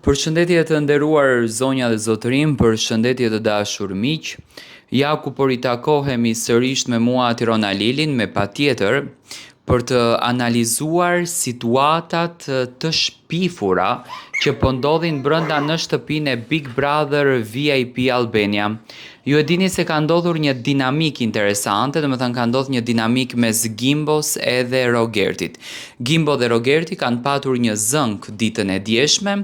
Përshëndetje të nderuar zonja dhe zotërim, përshëndetje të dashur miq. Ja ku po ritakohemi sërish me mua Tirona Lilin me patjetër për të analizuar situatat të shpifura që po ndodhin brenda në shtëpinë e Big Brother VIP Albania. Ju e dini se ka ndodhur një dinamik interesante, domethënë ka ndodhur një dinamik mes Gimbos edhe Rogertit. Gimbo dhe Rogerti kanë patur një zënk ditën e djeshme,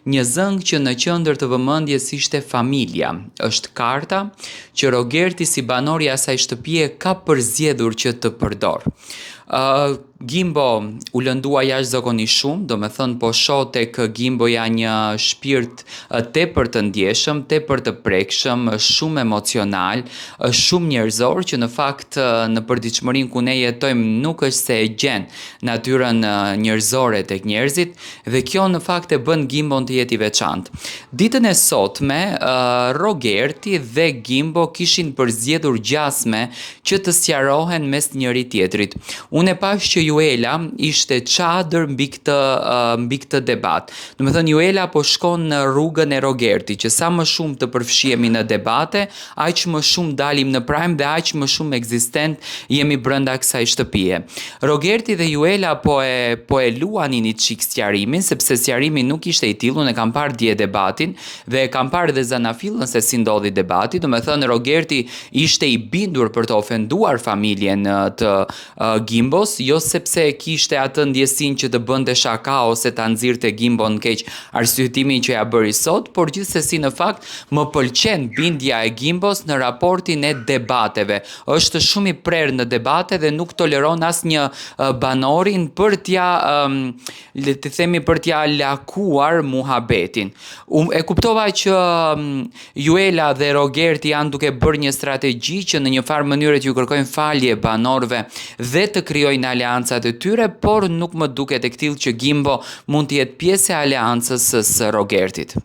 një zënk që në qendër të vëmendjes ishte familja. Është karta që Rogerti si banori i asaj shtëpie ka përzgjedhur që të përdor. Gimbo u lëndua jashtëzakonisht shumë, do me thënë po shoh tek Gimboja një shpirt tepër të ndjeshëm, tepër të prekshëm, shumë emocional, shumë njerëzor që në fakt në përditshmërinë ku ne jetojmë nuk është se e gjen natyrën njerëzore tek njerëzit dhe kjo në fakt e bën Gimbon të jetë i veçantë. Ditën e sotme Rogerti dhe Gimbo kishin përzgjedhur gjasme që të sqarohen mes njëri tjetrit. Unë e pash që Juela ishte çadër mbi këtë debat. Do të thënë Juela po shkon në rrugën e Rogertit, që sa më shumë të përfshihemi në debate, aq më shumë dalim në prime dhe aq më shumë ekzistent jemi brenda kësaj shtëpie. Rogerti dhe Juela po e luanin një çik sqarimin, sepse sqarimi nuk ishte i tillë. Unë e kam parë dje debatin dhe e kam parë dhe zanafillën se si ndodhi debati. Do të thënë Rogerti ishte i bindur për të ofenduar familjen të Gimbos, jo sepse kishte atë ndjesinë që të bënte shaka ose ta nxirrte Gimbon keq arsyetimin që ja bëri sot, por gjithsesi në fakt më pëlqen bindja e Gimbos në raportin e debateve. Është shumë i prerë në debate dhe nuk toleron asnjë banorin për t'ja lakuar muhabetin. E kuptova që Juela dhe Rogerti janë duke bërë një strategji që në një farë mënyrë t'ju kërkojnë falje banorëve dhe të krijojnë aleancat e tyre, por nuk më duket e tillë që Gimbo mund të jetë pjesë e aleancës së Rogertit.